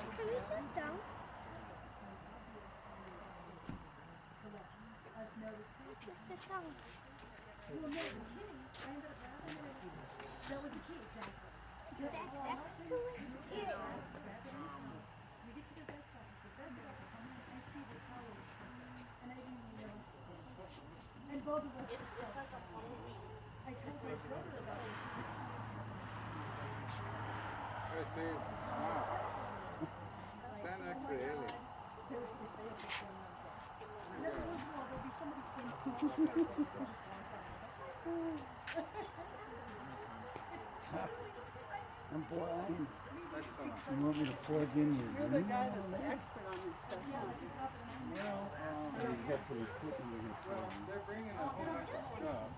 Can you sit down? Just sit down. That was the key, exactly. That's to it? Yeah. You get to the bedside, the bed I see the towel. And I didn't know. And both of us were stuck. I told my brother about it. Hey Steve, smile. Stand next to the alien. Never was more, there'll be somebody I'm blind. Excellent. You want me to plug in your You're the guy that's the expert on this stuff. Well, we've got some equipment we can plug in. They're bringing a whole bunch of stuff.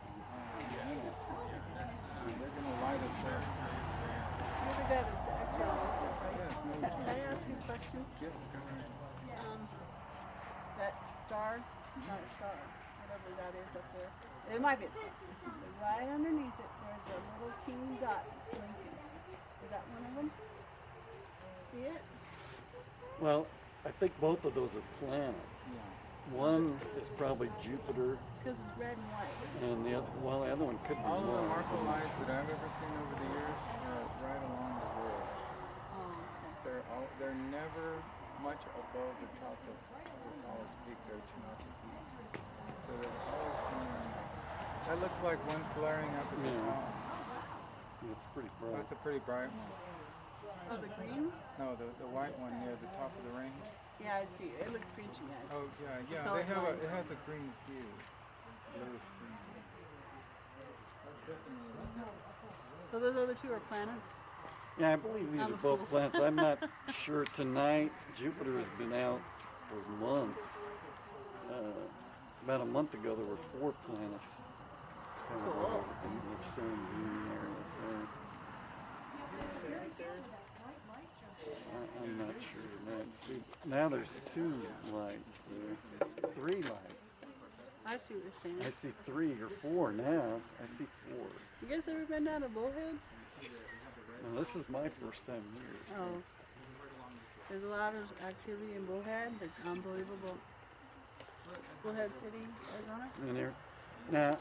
They're going to light us there. You're the guy that's the expert on this stuff, right? Yes, no Can I ask you a question? Yes, go ahead. That star, it's not a star, whatever that is up there. It might be a star. But right underneath it, there's a little teeny dot that's blinking. Is that one of them? See it? Well, I think both of those are planets. One is probably Jupiter, Because it's red and white. and the other one could be All of the Mars. Marfa Lights that I've ever seen over the years are right along the ridge. Oh, They're never much above the top of the tallest peak there, Chinati Mountains. So they've always been. That looks like one flaring up at the Yeah. top. It's pretty bright. That's a pretty bright one. okay. Oh, the green? No, the white one near the top of the range. Yeah, I see. It looks green to me. Oh yeah, yeah. color They have blind. it has a green hue, bluish green hue. That's definitely. So those other two are planets? Yeah, I believe these I'm are a both fool. planets. I'm not sure tonight. Jupiter has been out for months. About a month ago, there were 4 planets kind of Cool. in the same viewing area. So I'm not sure. See, now there's 2 lights there. 3 lights. I see what you're saying. I see 3 or 4 now. I see 4. You guys ever been down to Bullhead? Now this is my first time here. Oh. There's a lot of activity in Bullhead. It's unbelievable. Bullhead City, Arizona? And there, now,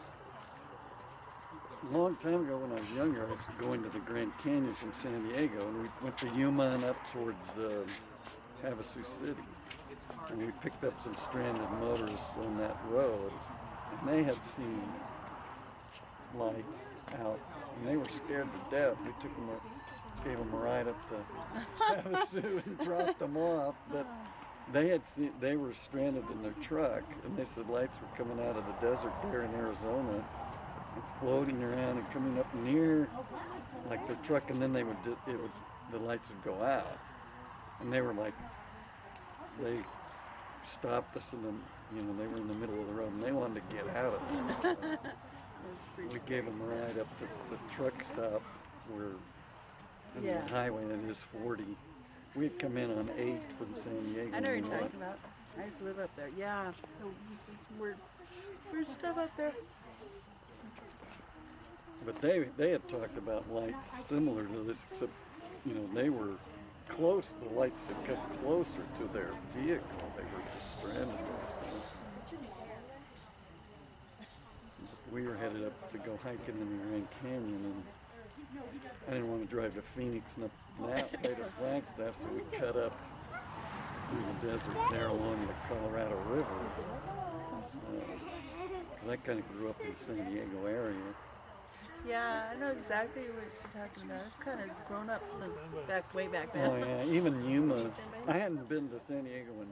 a long time ago when I was younger, I was going to the Grand Canyon from San Diego, and we went to Yuma and up towards Havasu City. And we picked up some stranded motorists on that road, and they had seen lights out, and they were scared to death. We took them, gave them a ride up to Havasu and dropped them off, but they were stranded in their truck, and they said lights were coming out of the desert there in Arizona and floating around and coming up near like their truck, and then the lights would go out, and they were like, they stopped us, and then they were in the middle of the road and they wanted to get out of there. So we gave them a ride up to the truck stop where on the highway that is 40. We had come in on 8 from San Diego. I know what you're talking about. I used to live up there. Yeah. Weird stuff up there. But they had talked about lights similar to this, except they were close. The lights had come closer to their vehicle. They were just stranded there. So. We were headed up to go hiking in the Grand Canyon, and I didn't want to drive to Phoenix and up that way to Flagstaff, so we cut up through the desert there along the Colorado River. Because I kind of grew up in the San Diego area. Yeah, I know exactly what you're talking about. It's kind of grown up since way back then. Oh yeah, even Yuma. I hadn't been to San Diego in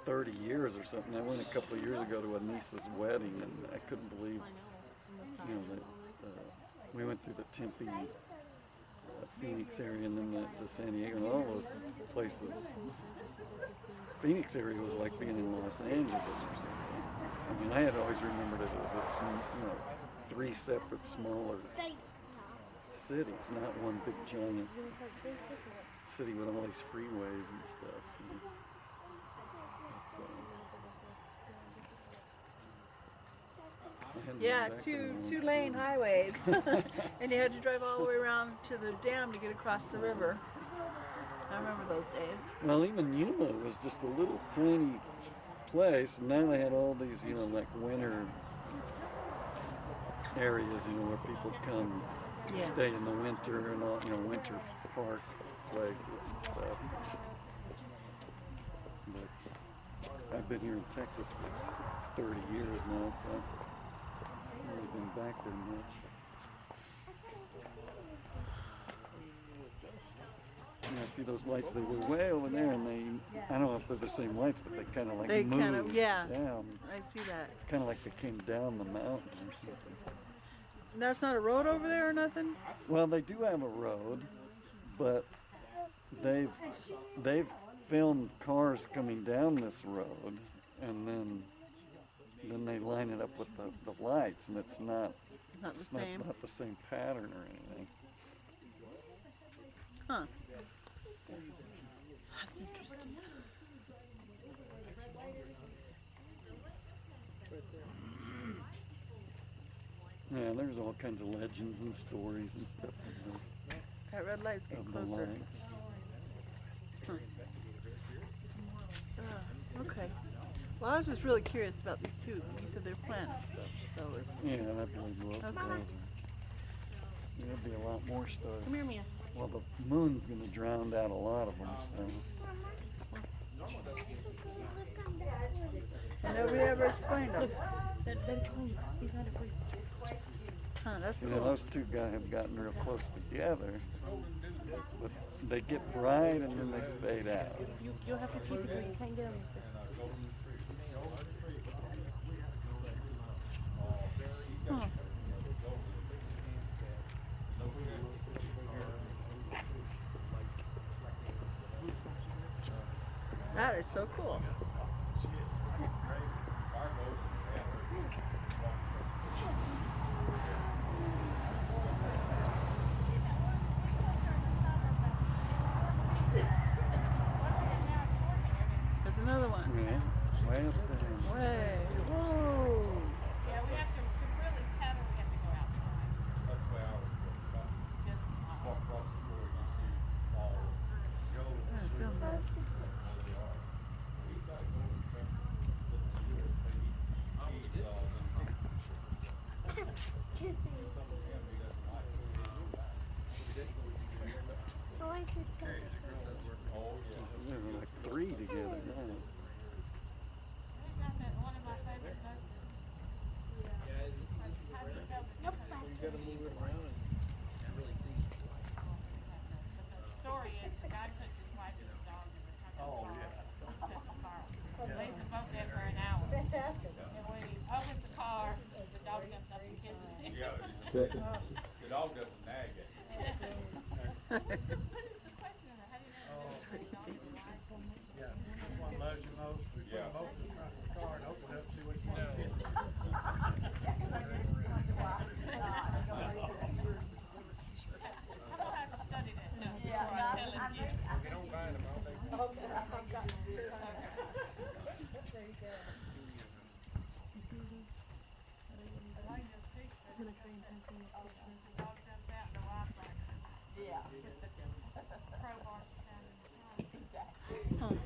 30 years or something. I went a couple of years ago to a niece's wedding, and I couldn't believe, that we went through the Tempe, Phoenix area, and then the San Diego, and all those places. Phoenix area was like being in Los Angeles or something. I mean, I had always remembered it as a 3 separate smaller cities, not one big giant city with all these freeways and stuff. Yeah, two-lane highways, and you had to drive all the way around to the dam to get across the river. I remember those days. Well, even Yuma was just a little tiny place, and now they had all these, you know, like winter areas, you know, where people come Yeah. stay in the winter and all, you know, winter park places and stuff. But I've been here in Texas for 30 years now, so I've never been back there much. And I see those lights, they were way over there, and I don't know if they're the same lights, but they kind of like They moved kind of, yeah. down. I see that. It's kind of like they came down the mountain or something. That's not a road over there or nothing? Well, they do have a road, but they've filmed cars coming down this road, and then they line it up with the lights, and it's not It's not the same. not the same pattern or anything. Huh. That's interesting. Yeah, there's all kinds of legends and stories and stuff That red light's getting of the closer. lights. Okay. Well, I was just really curious about these two. You said they're plant stuff, so is. Yeah, I believe both of Okay. those. There'll be a lot more stories. Come here, Mia. Well, the moon's going to drown out a lot of them, so. Nobody ever explained them. Huh, that's You know, cool. those two guys have gotten real close together, but they get bright and then they fade out. You'll have to keep it where you can't get them. Huh. That is so cool. There's another one. Yeah, way up there. Way. Whoa. Yeah, we have to really settle, we have to go outside. Just, Yeah, film that. I like to check. There were like three together now. one of my favorite notes is, Nope. the story is, the guy puts his wife and his dog in the trunk of the car, sets the fire. Leaves them both there for an hour. Fantastic. And when he opens the car, the dog jumps up and kisses him. The dog doesn't nag it. What is the question of that? How do you know? Yeah. One loves you most, we put Yeah. them both in the trunk of the car and open it up, see which one it is. I don't have to study that stuff before I tell it to you. We don't bind them all day. The dog jumps out and the wife's like, put the crowbar down in the front.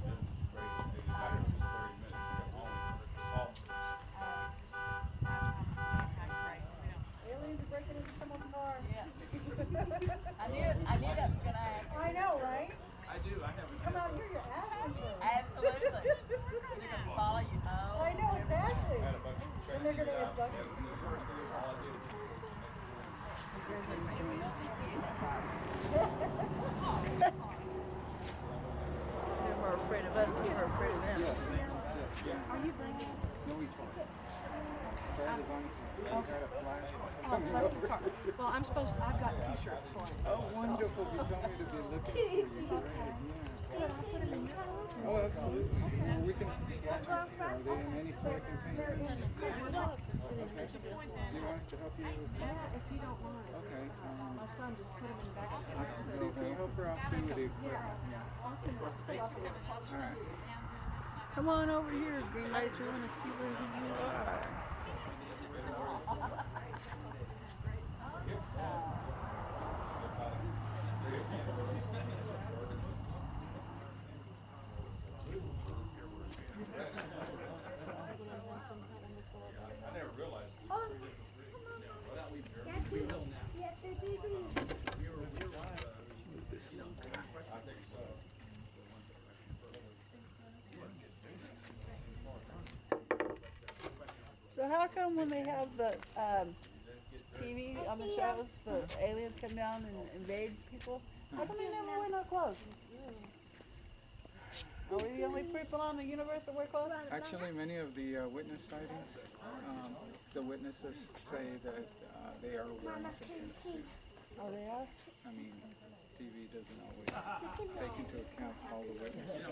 Aliens are breaking into someone's car. I knew that was gonna happen. I know, right? I do, I have. Come out here, you're asking for it. Absolutely. They're gonna follow you home. I know, exactly. And they're gonna abduct you. They're more afraid of us than we're afraid of them. Are you bringing? No, each one. Brad is on his way. Got a flash. Oh, bless his heart. Well, I'm supposed to, I've got t-shirts for him. Oh, wonderful. You told me to be looking for you. Great, yeah. Oh, absolutely. Well, we can. Are they in any sort of container? Okay. Do you want us to help you? Yeah, if you don't mind. Okay. My son just put them in the back of the truck. So Can you help her out too with the equipment? Yeah. All right. Come on over here, green lights. We want to see where you are. So how come when they have the TV on the shows, the aliens come down and invade people? How come they never wear no clothes? Are we the only people on the universe that wear clothes? Actually, many of the witness sightings, the witnesses say that they are wearing some kind of suit. Oh, they are? I mean, TV doesn't always take into account all the witnesses.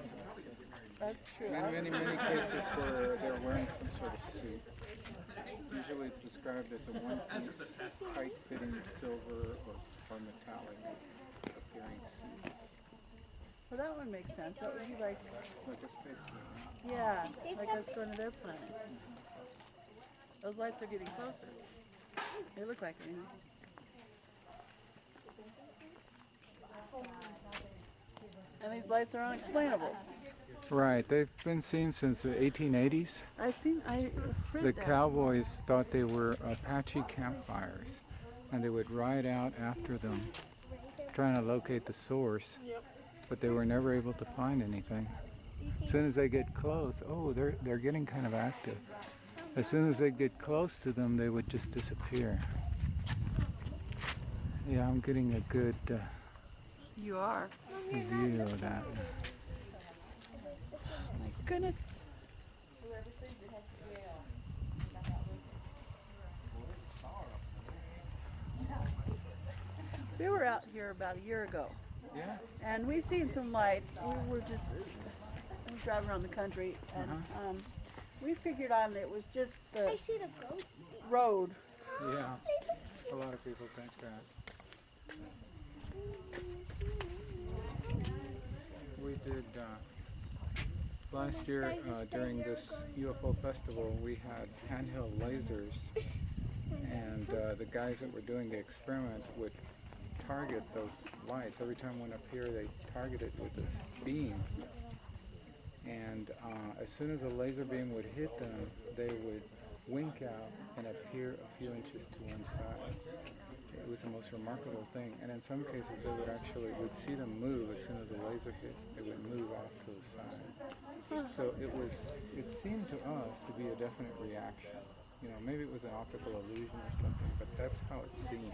That's true. Many cases where they're wearing some sort of suit. Usually it's described as a one-piece, tight-fitting silver or metallic appearing suit. Well, that one makes sense. That would be like, Like a spacesuit. yeah, like us going to their planet. Those lights are getting closer. They look like it. And these lights are unexplainable. Right, they've been seen since the 1880s. I read The that. cowboys thought they were Apache campfires, and they would ride out after them, trying to locate the source, but they were never able to find anything. As soon as they get close, oh, they're getting kind of active. As soon as they get close to them, they would just disappear. Yeah, I'm getting a good You are. view of that. My goodness. We were out here about a year ago, Yeah. and we seen some lights. We were just driving around the country, and we figured on it was just I the see the ghost. road. Yeah, a lot of people think that. We did, last year during this UFO festival, we had handheld lasers, and the guys that were doing the experiment would target those lights. Every time one appeared, they targeted with this beam. And as soon as a laser beam would hit them, they would wink out and appear a few inches to one side. It was the most remarkable thing. And in some cases, they would actually, we'd see them move as soon as the laser hit. They would move off to the side. So it seemed to us to be a definite reaction. You know, maybe it was an optical illusion or something, but that's how it seemed.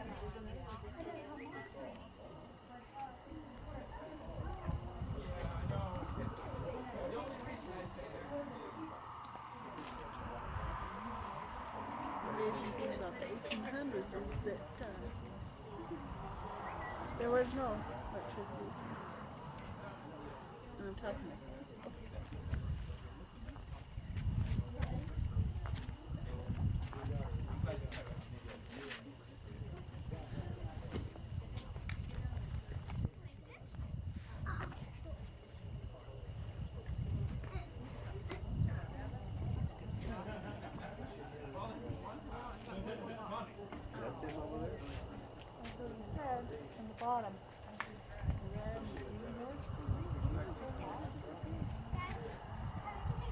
The amazing thing about the 1800s is that there was no electricity. And I'm talking myself. That's what he said in the bottom.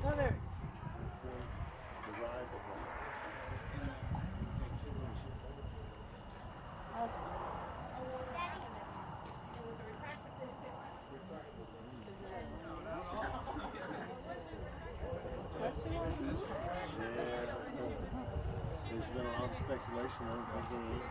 Oh, there. There's been a lot of speculation on the answers.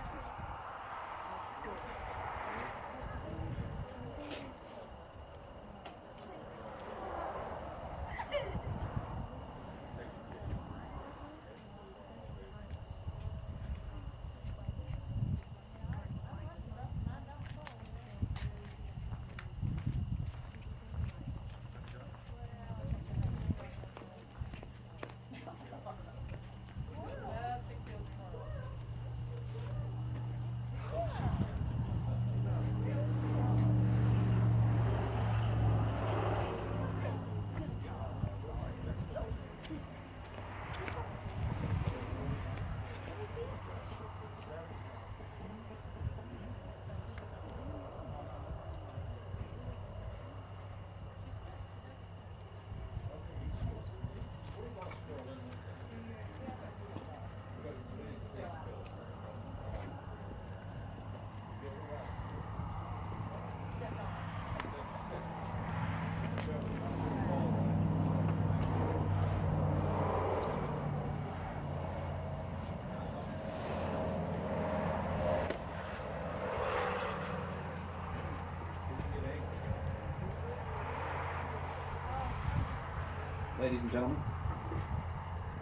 ladies and gentlemen.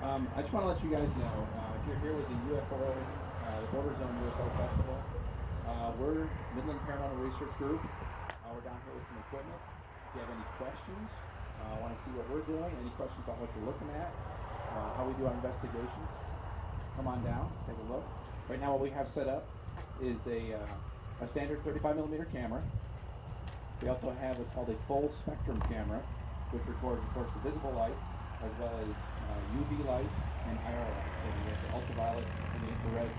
I just want to let you guys know, if you're here with the UFO, the Border Zone UFO Festival, we're Midland Paranormal Research Group. We're down here with some equipment. If you have any questions, want to see what we're doing, any questions about what you're looking at, how we do our investigations, come on down, take a look. Right now what we have set up is a standard 35mm camera. We also have what's called a full spectrum camera, which records, of course, the visible light, as well as UV light and IR light. So we have the ultraviolet and the infrared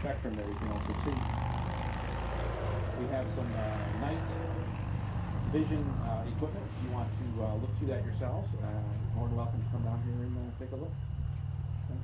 spectrum that we can also see. We have some night vision equipment. If you want to look through that yourselves, more than welcome to come down here and take a look. Thanks.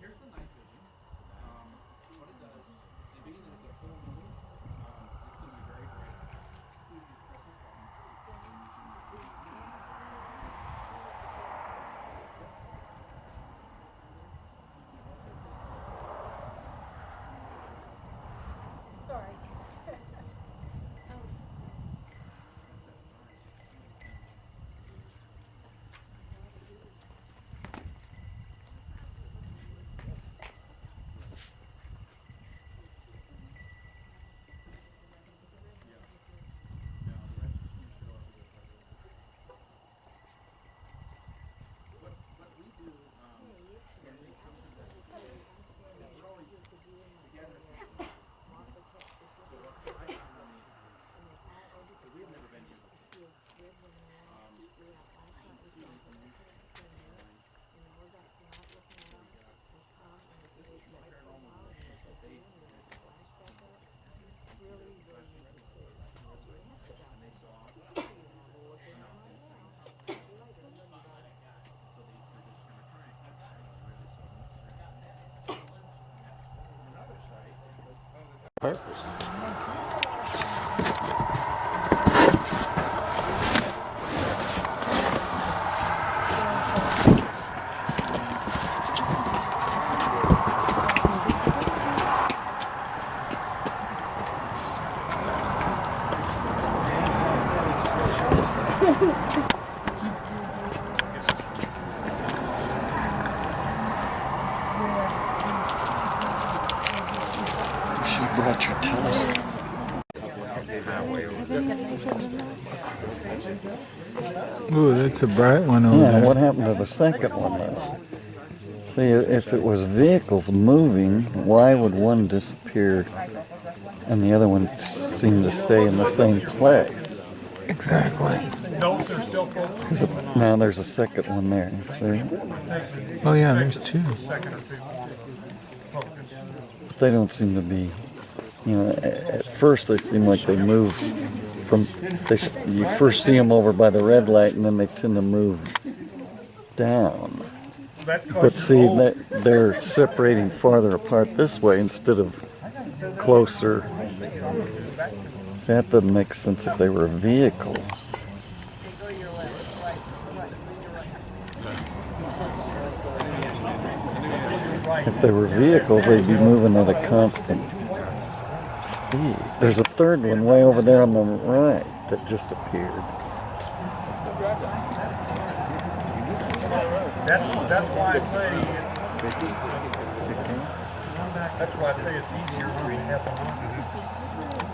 Here's the night vision. What it does, being that it's a full moon, it's going to be very bright. You just press this button. Sorry. What we do, when we come to this, we're always together. So we've never been here before. Purpose. You brought your telescope. Ooh, that's a bright one over Yeah, there. what happened to the second one though? See, if it was vehicles moving, why would one disappear and the other one seem to stay in the same place? Exactly. Now there's a second one there, see? Oh yeah, there's two. They don't seem to be, you know, at first they seem like they move from, you first see them over by the red light and then they tend to move down. But see, they're separating farther apart this way instead of closer. That doesn't make sense if they were vehicles. If they were vehicles, they'd be moving at a constant speed. There's a third one way over there on the right that just appeared. That's why I say That's why I say it's easier when we have them on.